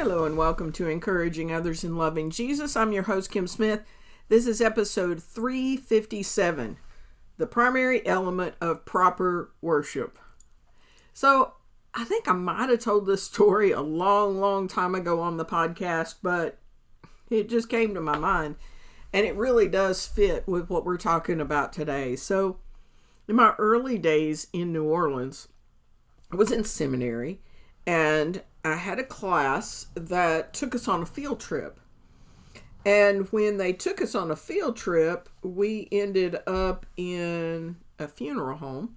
Hello and welcome to Encouraging Others in Loving Jesus. I'm your host, Kim Smith. This is episode 357, the primary element of proper worship. So I think I might have told this story a long time ago on the podcast, but it just came to my mind and it really does fit with what we're talking about today. So in my early days in New Orleans, I was in seminary and I had a class that took us on a field trip. And when they took us on a field trip, we ended up in a funeral home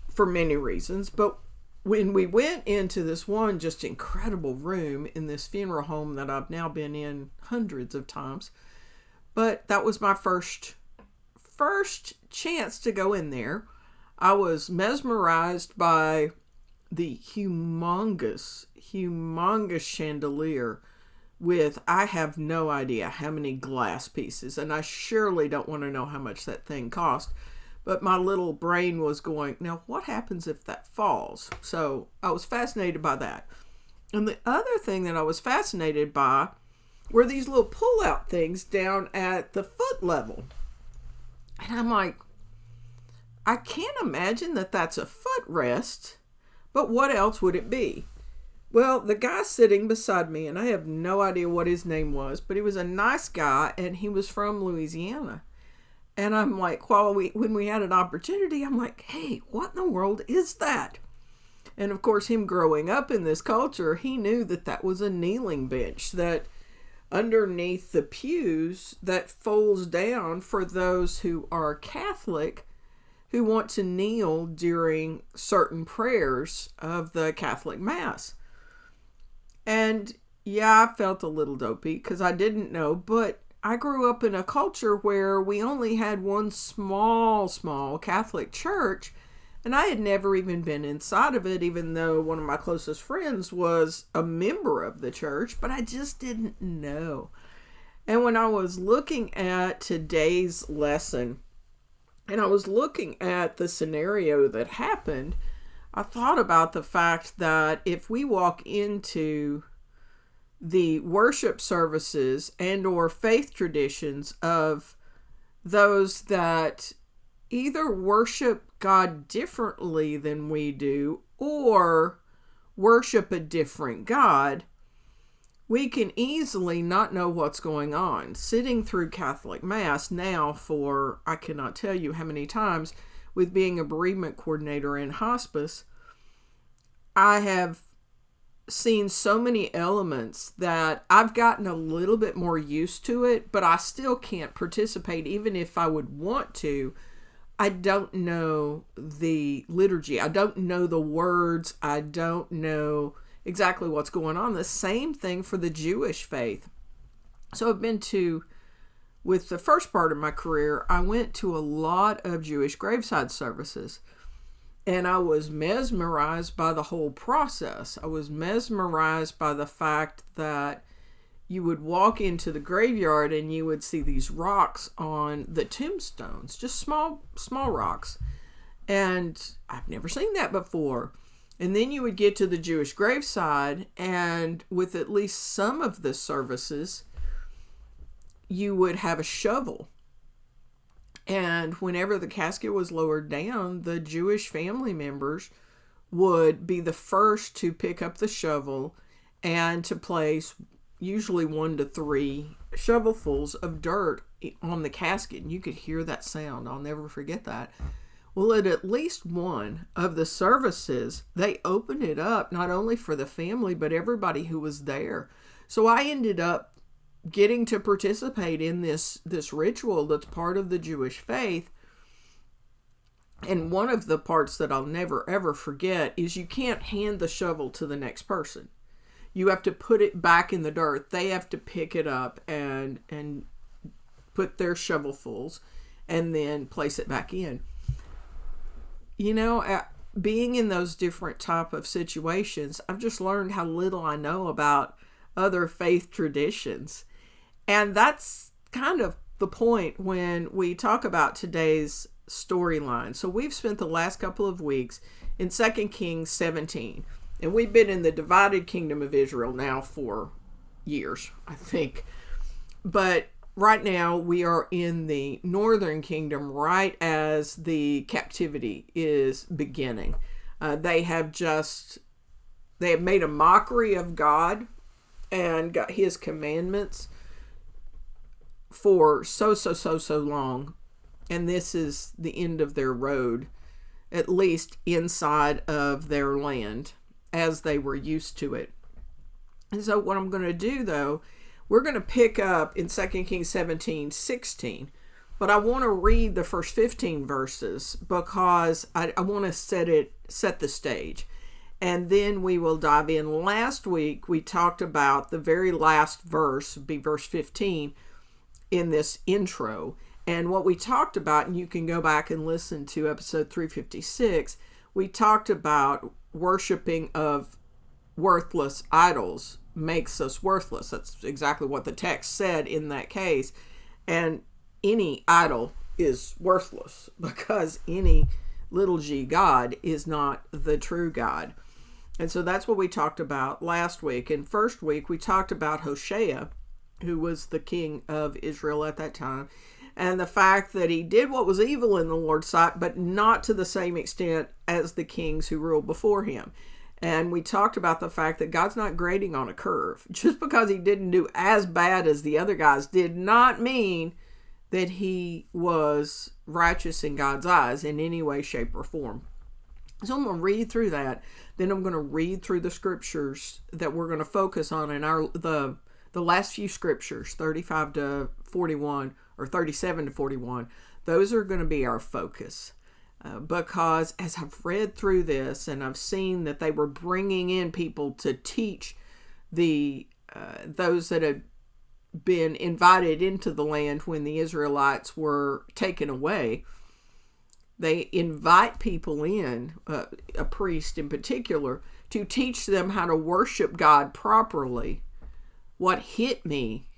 for many reasons. But when we went into this one just incredible room in this funeral home that I've now been in hundreds of times, but that was my first chance to go in there. I was mesmerized by the humongous chandelier with, I have no idea how many glass pieces, and I surely don't want to know how much that thing cost, but my little brain was going, now what happens if that falls? So I was fascinated by that. And the other thing that I was fascinated by were these little pull-out things down at the foot level. And I'm like, I can't imagine that that's a footrest. But what else would it be? Well, the guy sitting beside me, and I have no idea what his name was, but he was a nice guy, and he was from Louisiana. And I'm like, when we had an opportunity, I'm like, hey, what in the world is that? And of course, him growing up in this culture, he knew that that was a kneeling bench that underneath the pews that folds down for those who are Catholic who want to kneel during certain prayers of the Catholic Mass. And yeah, I felt a little dopey because I didn't know, but I grew up in a culture where we only had one small Catholic church, and I had never even been inside of it, even though one of my closest friends was a member of the church, but I just didn't know. And when I was looking at today's lesson, and I was looking at the scenario that happened, I thought about the fact that if we walk into the worship services and or faith traditions of those that either worship God differently than we do or worship a different God, we can easily not know what's going on. Sitting through Catholic Mass now for, I cannot tell you how many times, with being a bereavement coordinator in hospice, I have seen so many elements that I've gotten a little bit more used to it, but I still can't participate even if I would want to. I don't know the liturgy. I don't know the words. I don't know exactly what's going on. The same thing for the Jewish faith. So I've been to, with the first part of my career, I went to a lot of Jewish graveside services. And I was mesmerized by the whole process. I was mesmerized by the fact that you would walk into the graveyard and you would see these rocks on the tombstones, just small rocks. And I've never seen that before. And then you would get to the Jewish graveside, and with at least some of the services, you would have a shovel. And whenever the casket was lowered down, the Jewish family members would be the first to pick up the shovel and to place usually 1 to 3 shovelfuls of dirt on the casket. And you could hear that sound. I'll never forget that. Well, at least one of the services, they opened it up not only for the family, but everybody who was there. So I ended up getting to participate in this ritual that's part of the Jewish faith. And one of the parts that I'll never ever forget is you can't hand the shovel to the next person. You have to put it back in the dirt. They have to pick it up and put their shovelfuls and then place it back in. You know, being in those different type of situations, I've just learned how little I know about other faith traditions. And that's kind of the point when we talk about today's storyline. So we've spent the last couple of weeks in 2 Kings 17. And we've been in the divided kingdom of Israel now for years, I think. But right now we are in the northern kingdom right as the captivity is beginning. They have made a mockery of God and got his commandments for so long. And this is the end of their road, at least inside of their land as they were used to it. And so what I'm going to do, though, we're going to pick up in 2 Kings 17:16. But I want to read the first 15 verses because I want to set the stage. And then we will dive in. Last week, we talked about the very last verse, be verse 15, in this intro. And what we talked about, and you can go back and listen to episode 356, we talked about worshiping of worthless idols makes us worthless. That's exactly what the text said in that case. And any idol is worthless because any little g God is not the true God. And so that's what we talked about last week. And first week, we talked about Hoshea, who was the king of Israel at that time, and the fact that he did what was evil in the Lord's sight, but not to the same extent as the kings who ruled before him. And we talked about the fact that God's not grading on a curve. Just because he didn't do as bad as the other guys did not mean that he was righteous in God's eyes in any way, shape, or form. So I'm going to read through that. Then I'm going to read through the scriptures that we're going to focus on in the last few scriptures, 35 to 41 or 37 to 41. Those are going to be our focus. Because as I've read through this and I've seen that they were bringing in people to teach those that had been invited into the land when the Israelites were taken away, they invite people in, a priest in particular, to teach them how to worship God properly. What hit me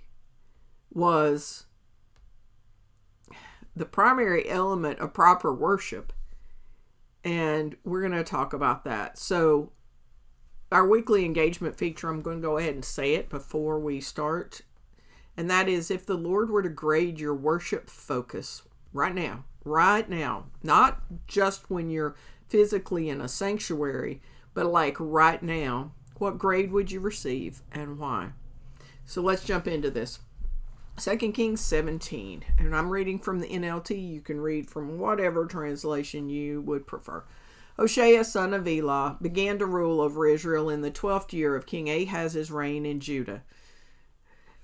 was the primary element of proper worship. And we're going to talk about that. So our weekly engagement feature, I'm going to go ahead and say it before we start. And that is, if the Lord were to grade your worship focus right now, not just when you're physically in a sanctuary, but like right now, what grade would you receive and why? So let's jump into this. 2 Kings 17, and I'm reading from the NLT. You can read from whatever translation you would prefer. Hoshea, son of Elah, began to rule over Israel in the 12th year of King Ahaz's reign in Judah.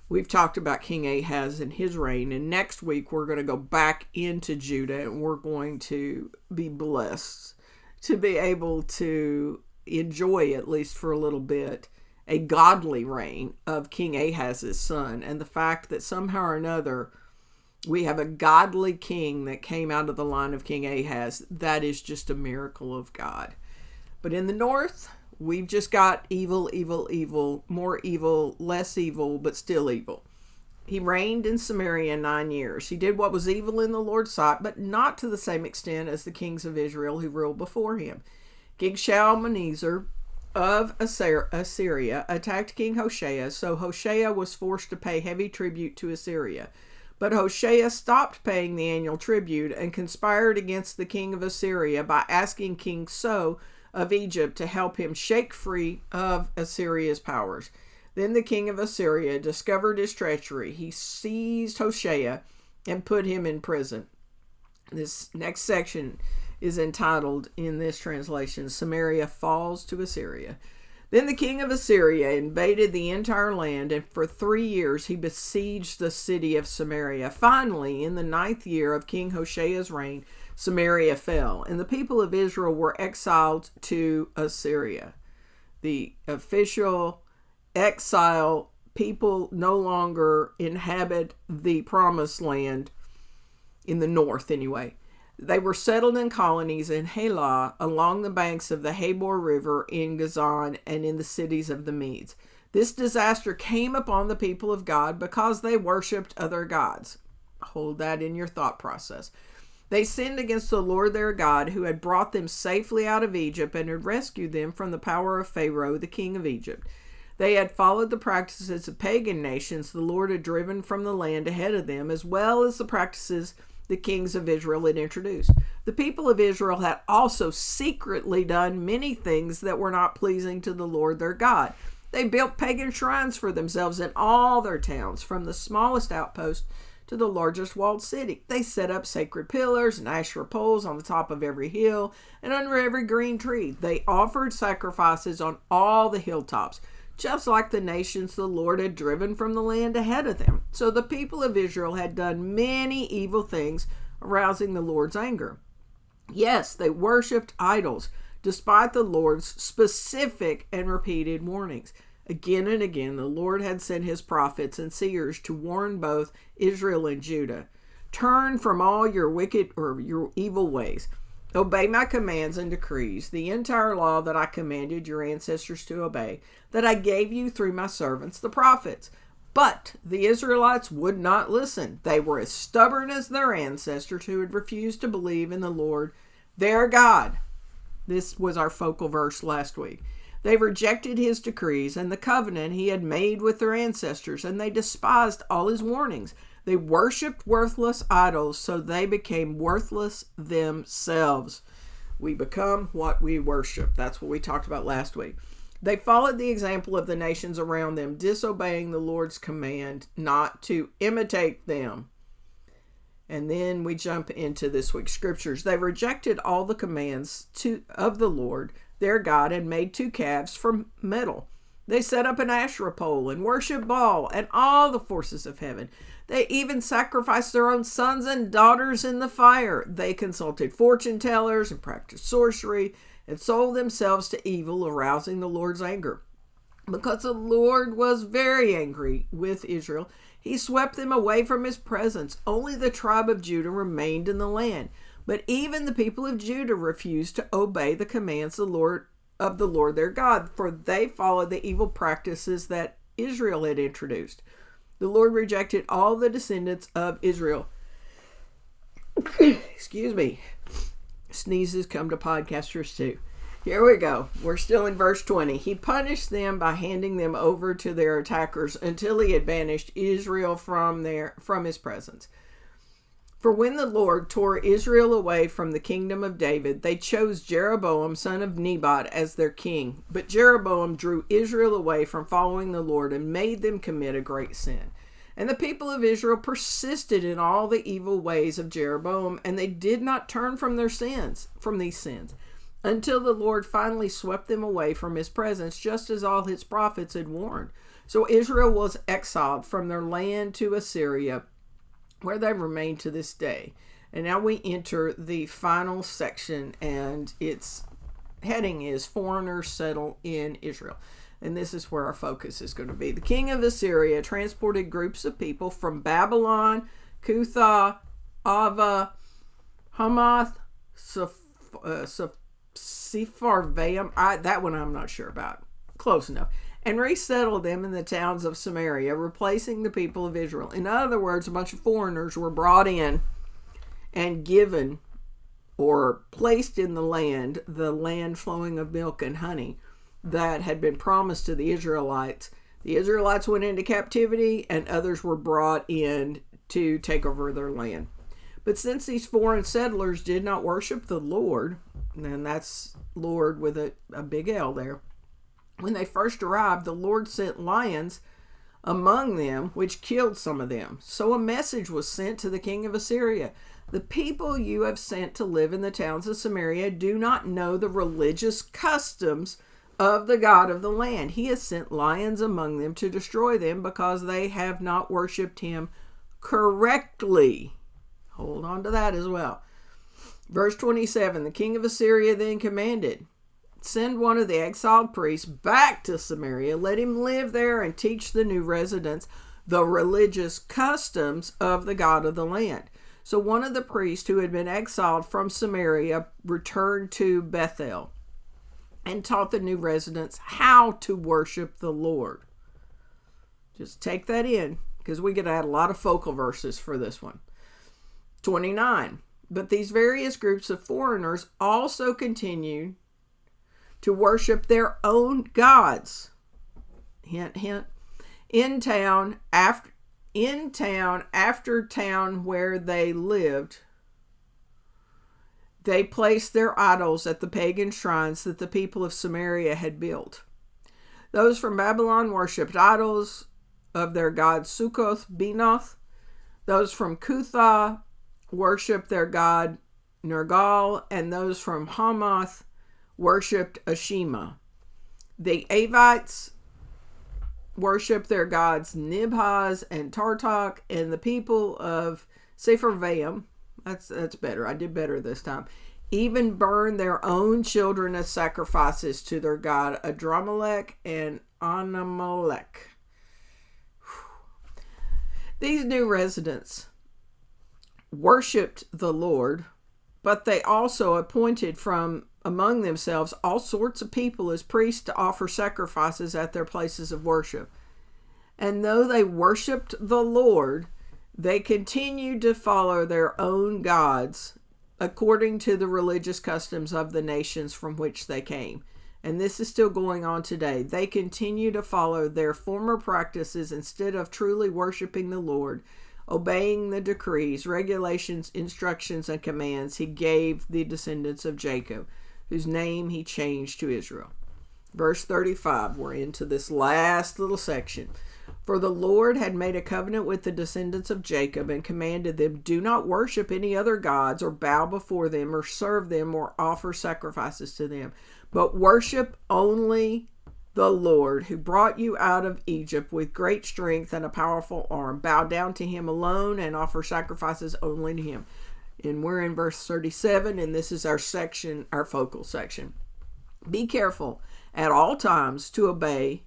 We've talked about King Ahaz and his reign, and next week we're going to go back into Judah, and we're going to be blessed to be able to enjoy, at least for a little bit, a godly reign of King Ahaz's son, and the fact that somehow or another we have a godly king that came out of the line of King Ahaz. That is just a miracle of God. But in the north, we've just got evil, more evil, less evil, but still evil. He reigned in Samaria 9 years. He did what was evil in the Lord's sight, but not to the same extent as the kings of Israel who ruled before him. King Shalmaneser of Assyria attacked King Hoshea, so Hoshea was forced to pay heavy tribute to Assyria. But Hoshea stopped paying the annual tribute and conspired against the king of Assyria by asking King So of Egypt to help him shake free of Assyria's powers. Then the king of Assyria discovered his treachery. He seized Hoshea and put him in prison. This next section is entitled, in this translation, Samaria Falls to Assyria. Then the king of Assyria invaded the entire land, and for 3 years he besieged the city of Samaria. Finally, in the 9th year of King Hoshea's reign, Samaria fell, and the people of Israel were exiled to Assyria. The official exile, people no longer inhabit the promised land, in the north anyway. They were settled in colonies in Halah along the banks of the Habor River in Gazan and in the cities of the Medes. This disaster came upon the people of God because they worshipped other gods. Hold that in your thought process. They sinned against the Lord their God, who had brought them safely out of Egypt and had rescued them from the power of Pharaoh, the king of Egypt. They had followed the practices of pagan nations the Lord had driven from the land ahead of them, as well as the practices the kings of Israel had introduced. The people of Israel had also secretly done many things that were not pleasing to the Lord their God. They built pagan shrines for themselves in all their towns, from the smallest outpost to the largest walled city. They set up sacred pillars and Asherah poles on the top of every hill and under every green tree. They offered sacrifices on all the hilltops, just like the nations the Lord had driven from the land ahead of them. So the people of Israel had done many evil things, arousing the Lord's anger. Yes, they worshipped idols, despite the Lord's specific and repeated warnings. Again and again, the Lord had sent his prophets and seers to warn both Israel and Judah. Turn from all your wicked or your evil ways. Obey my commands and decrees, the entire law that I commanded your ancestors to obey, that I gave you through my servants, the prophets. But the Israelites would not listen. They were as stubborn as their ancestors who had refused to believe in the Lord, their God. This was our focal verse last week. They rejected his decrees and the covenant he had made with their ancestors, and they despised all his warnings. They worshipped worthless idols, so they became worthless themselves. We become what we worship. That's what we talked about last week. They followed the example of the nations around them, disobeying the Lord's command not to imitate them. And then we jump into this week's scriptures. They rejected all the commands of the Lord, their God, and made 2 calves from metal. They set up an Asherah pole and worshiped Baal and all the forces of heaven. They even sacrificed their own sons and daughters in the fire. They consulted fortune tellers and practiced sorcery and sold themselves to evil, arousing the Lord's anger. Because the Lord was very angry with Israel, he swept them away from his presence. Only the tribe of Judah remained in the land. But even the people of Judah refused to obey the commands of the Lord their God, for they followed the evil practices that Israel had introduced. The Lord rejected all the descendants of Israel. Excuse me. Sneezes come to podcasters too. Here we go. We're still in verse 20. He punished them by handing them over to their attackers until he had banished Israel from his presence. For when the Lord tore Israel away from the kingdom of David, they chose Jeroboam, son of Nebat, as their king. But Jeroboam drew Israel away from following the Lord and made them commit a great sin. And the people of Israel persisted in all the evil ways of Jeroboam, and they did not turn from these sins, until the Lord finally swept them away from his presence, just as all his prophets had warned. So Israel was exiled from their land to Assyria, where they remain to this day. And now we enter the final section, and its heading is Foreigners Settle in Israel. And this is where our focus is going to be. The king of Assyria transported groups of people from Babylon, Cutha, Ava, Hamath, Sepharvaim, that one I'm not sure about. Close enough. And resettled them in the towns of Samaria, replacing the people of Israel. In other words, a bunch of foreigners were brought in and given or placed in the land flowing of milk and honey that had been promised to the Israelites. The Israelites went into captivity, and others were brought in to take over their land. But since these foreign settlers did not worship the Lord, and that's Lord with a big L there, when they first arrived, the Lord sent lions among them, which killed some of them. So a message was sent to the king of Assyria. The people you have sent to live in the towns of Samaria do not know the religious customs of the God of the land. He has sent lions among them to destroy them because they have not worshipped him correctly. Hold on to that as well. Verse 27, the king of Assyria then commanded, send one of the exiled priests back to Samaria. Let him live there and teach the new residents the religious customs of the God of the land. So one of the priests who had been exiled from Samaria returned to Bethel and taught the new residents how to worship the Lord. Just take that in, because we could add a lot of focal verses for this one. 29. But these various groups of foreigners also continued to worship their own gods. Hint, hint. In town after town where they lived, they placed their idols at the pagan shrines that the people of Samaria had built. Those from Babylon worshipped idols of their god Succoth Benoth. Those from Cutha worshipped their god Nergal, and those from Hamath worshipped Ashima. The Avites worshipped their gods Nibhaz and Tartak, and the people of Sepharvaim, that's better, I did better this time, even burned their own children as sacrifices to their god Adramelech and Anamelech. These new residents worshipped the Lord, but they also appointed from among themselves all sorts of people as priests to offer sacrifices at their places of worship. And though they worshipped the Lord, they continued to follow their own gods according to the religious customs of the nations from which they came. And this is still going on today. They continue to follow their former practices instead of truly worshiping the Lord, obeying the decrees, regulations, instructions, and commands he gave the descendants of Jacob, whose name he changed to Israel. Verse 35, we're into this last little section. For the Lord had made a covenant with the descendants of Jacob and commanded them, do not worship any other gods or bow before them or serve them or offer sacrifices to them, but worship only the Lord, who brought you out of Egypt with great strength and a powerful arm. Bow down to him alone and offer sacrifices only to him. And we're in verse 37, and this is our section, our focal section. Be careful at all times to obey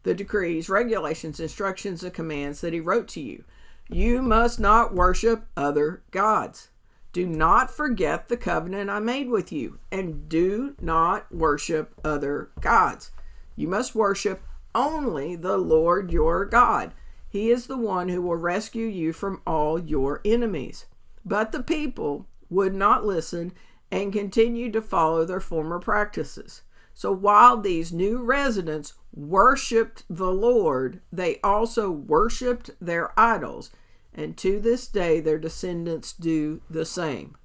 the decrees, regulations, instructions, and commands that he wrote to you. You must not worship other gods. Do not forget the covenant I made with you, and do not worship other gods. You must worship only the Lord your God. He is the one who will rescue you from all your enemies. But the people would not listen and continued to follow their former practices. So while these new residents worshipped the Lord, they also worshipped their idols, and to this day their descendants do the same.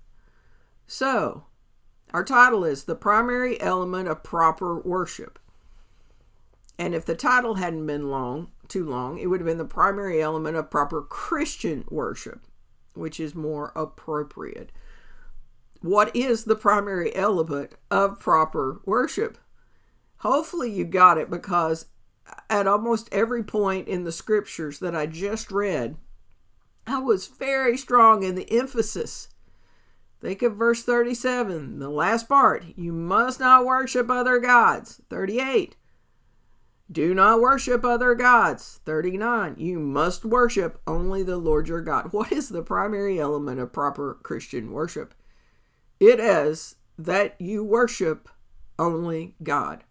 So, our title is The Primary Element of Proper Worship. And if the title hadn't been too long, it would have been The Primary Element of Proper Christian Worship, which is more appropriate. What is the primary element of proper worship? Hopefully you got it, because at almost every point in the scriptures that I just read, I was very strong in the emphasis. Think of verse 37, the last part. You must not worship other gods. 38. Do not worship other gods. 39. You must worship only the Lord your God. What is the primary element of proper Christian worship? It is that you worship only God.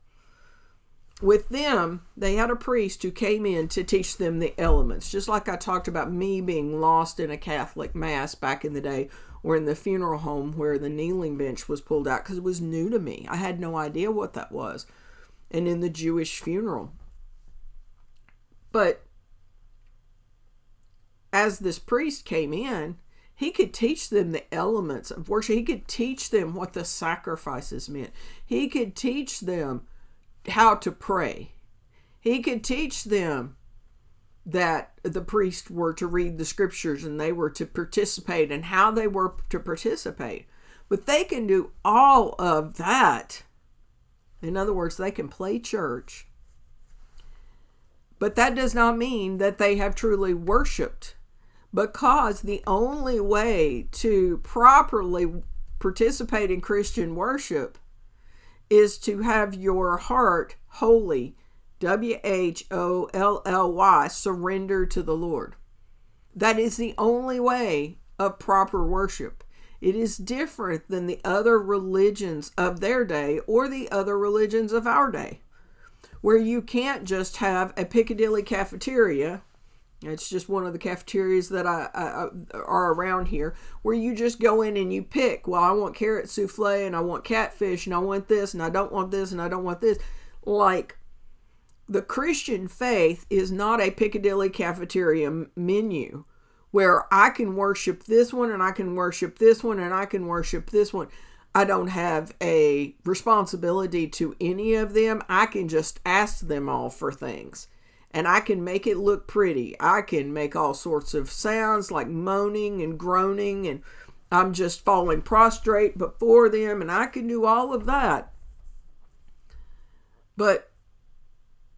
With them, they had a priest who came in to teach them the elements. Just like I talked about me being lost in a Catholic mass back in the day, or in the funeral home where the kneeling bench was pulled out, because it was new to me. I had no idea what that was. And in the Jewish funeral. But as this priest came in, he could teach them the elements of worship. He could teach them what the sacrifices meant. He could teach them how to pray. He could teach them that the priests were to read the scriptures and they were to participate and how they were to participate. But they can do all of that. In other words, they can play church. But that does not mean that they have truly worshiped, because the only way to properly participate in Christian worship is to have your heart wholly, WHOLLY, surrender to the Lord. That is the only way of proper worship. It is different than the other religions of their day or the other religions of our day, where you can't just have a Piccadilly cafeteria It's just one of the cafeterias that I are around here, where you just go in and you pick. Well, I want carrot souffle, and I want catfish, and I want this, and I don't want this, and I don't want this. Like, the Christian faith is not a Piccadilly cafeteria menu where I can worship this one, and I can worship this one, and I can worship this one. I don't have a responsibility to any of them. I can just ask them all for things. And I can make it look pretty. I can make all sorts of sounds like moaning and groaning, and I'm just falling prostrate before them, and I can do all of that. But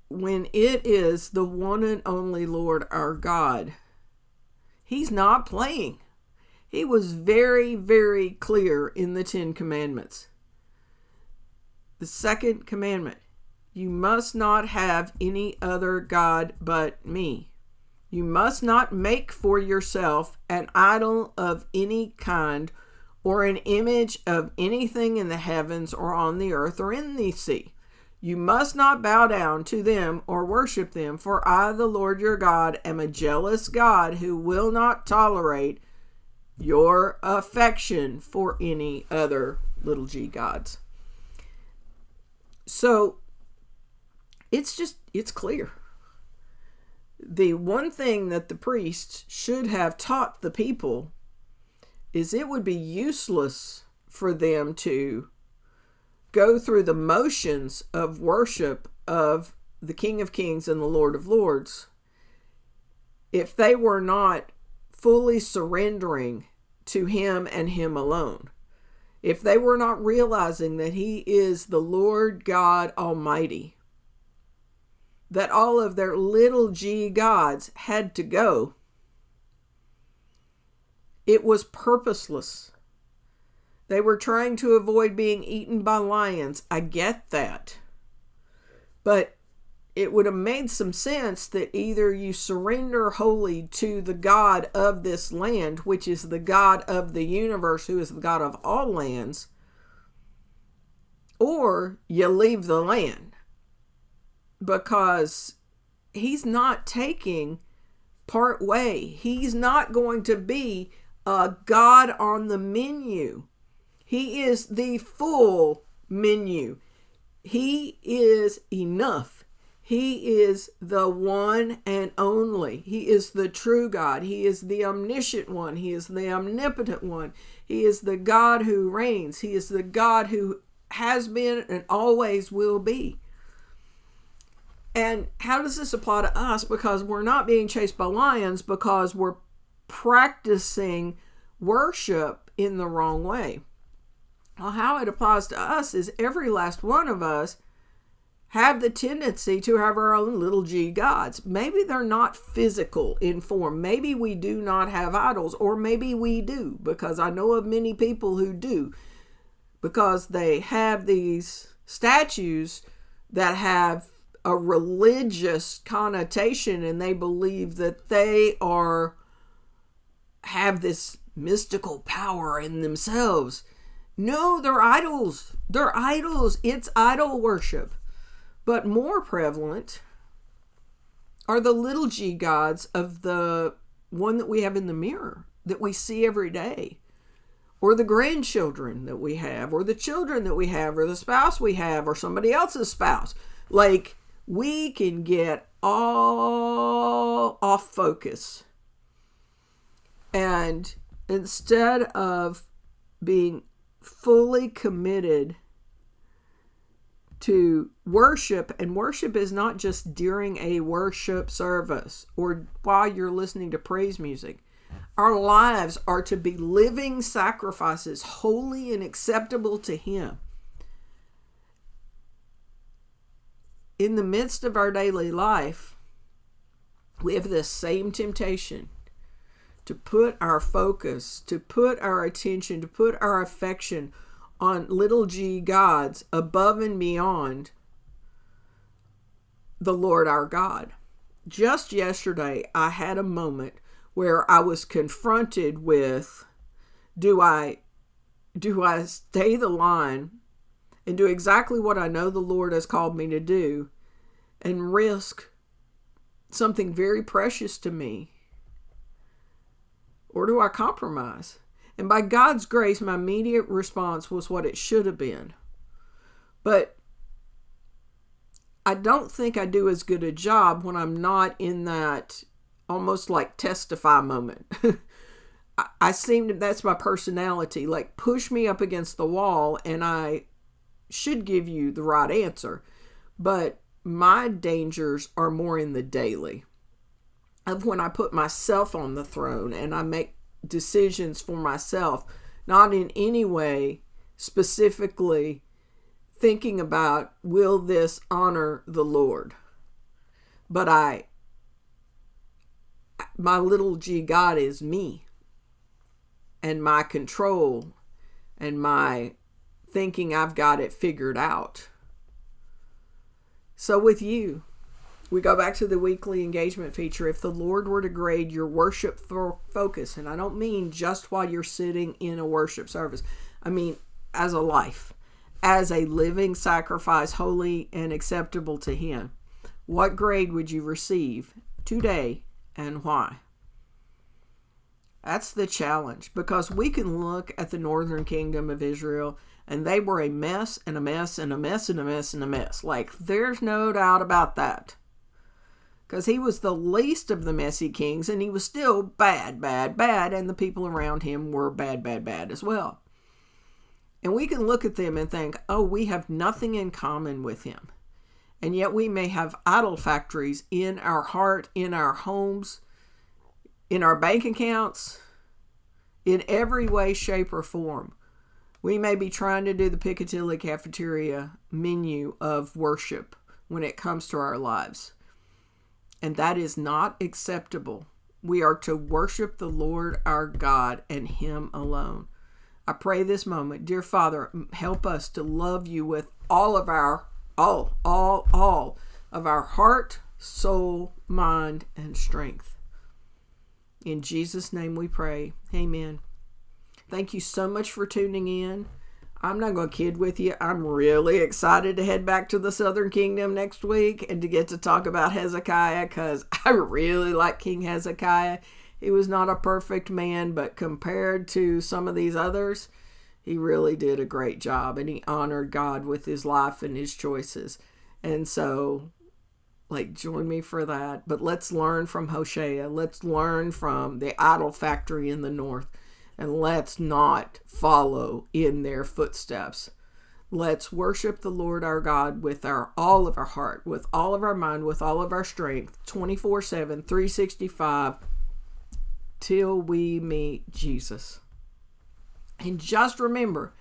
when it is the one and only Lord our God, He's not playing. He was very, very clear in the 10 Commandments. The second commandment: you must not have any other God but me. You must not make for yourself an idol of any kind, or an image of anything in the heavens or on the earth or in the sea. You must not bow down to them or worship them, for I, the Lord your God, am a jealous God who will not tolerate your affection for any other little g gods. So, it's clear. The one thing that the priests should have taught the people is it would be useless for them to go through the motions of worship of the King of Kings and the Lord of Lords if they were not fully surrendering to Him and Him alone. If they were not realizing that He is the Lord God Almighty, that all of their little g gods had to go, it was purposeless. They were trying to avoid being eaten by lions. I get that. But it would have made some sense that either you surrender wholly to the God of this land, which is the God of the universe, who is the God of all lands, or you leave the land. Because He's not taking part way. He's not going to be a God on the menu. He is the full menu. He is enough. He is the one and only. He is the true God. He is the omniscient one. He is the omnipotent one. He is the God who reigns. He is the God who has been and always will be. And how does this apply to us? Because we're not being chased by lions, because we're practicing worship in the wrong way. Well, how it applies to us is every last one of us have the tendency to have our own little g gods. Maybe they're not physical in form. Maybe we do not have idols, or maybe we do, because I know of many people who do, because they have these statues that have a religious connotation, and they believe that they have this mystical power in themselves. No, they're idols. They're idols. It's idol worship. But more prevalent are the little g gods of the one that we have in the mirror, that we see every day, or the grandchildren that we have, or the children that we have, or the spouse we have, or somebody else's spouse. Like, we can get all off focus. And instead of being fully committed to worship, and worship is not just during a worship service or while you're listening to praise music. Our lives are to be living sacrifices, holy and acceptable to Him. In the midst of our daily life, we have this same temptation to put our focus, to put our attention, to put our affection on little g gods above and beyond the Lord our God. Just yesterday, I had a moment where I was confronted with, do I stay the line and do exactly what I know the Lord has called me to do, and risk something very precious to me? Or do I compromise? And by God's grace, my immediate response was what it should have been. But I don't think I do as good a job when I'm not in that almost like testify moment. That's my personality. Like, push me up against the wall and I should give you the right answer. But my dangers are more in the daily, of when I put myself on the throne and I make decisions for myself, not in any way specifically thinking about, will this honor the Lord? But my little g God is me and my control and my thinking I've got it figured out. So with you, we go back to the weekly engagement feature. If the Lord were to grade your worship focus, and I don't mean just while you're sitting in a worship service, I mean as a life, as a living sacrifice, holy and acceptable to Him, what grade would you receive today and why? That's the challenge, because we can look at the northern kingdom of Israel and they were a mess and a mess and a mess and a mess and a mess. Like, there's no doubt about that. Because he was the least of the messy kings and he was still bad, bad, bad. And the people around him were bad, bad, bad as well. And we can look at them and think, oh, we have nothing in common with him. And yet we may have idol factories in our heart, in our homes, in our bank accounts, in every way, shape, or form. We may be trying to do the Piccadilly cafeteria menu of worship when it comes to our lives. And that is not acceptable. We are to worship the Lord our God and Him alone. I pray this moment, dear Father, help us to love you with all of our, all of our heart, soul, mind, and strength. In Jesus' name we pray. Amen. Thank you so much for tuning in. I'm not going to kid with you. I'm really excited to head back to the Southern Kingdom next week and to get to talk about Hezekiah, because I really like King Hezekiah. He was not a perfect man, but compared to some of these others, he really did a great job, and he honored God with his life and his choices. And so, join me for that. But let's learn from Hoshea. Let's learn from the idol factory in the north. And let's not follow in their footsteps. Let's worship the Lord our God with all of our heart, with all of our mind, with all of our strength, 24/7, 365, till we meet Jesus. And just remember,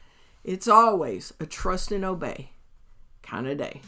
it's always a trust and obey kind of day.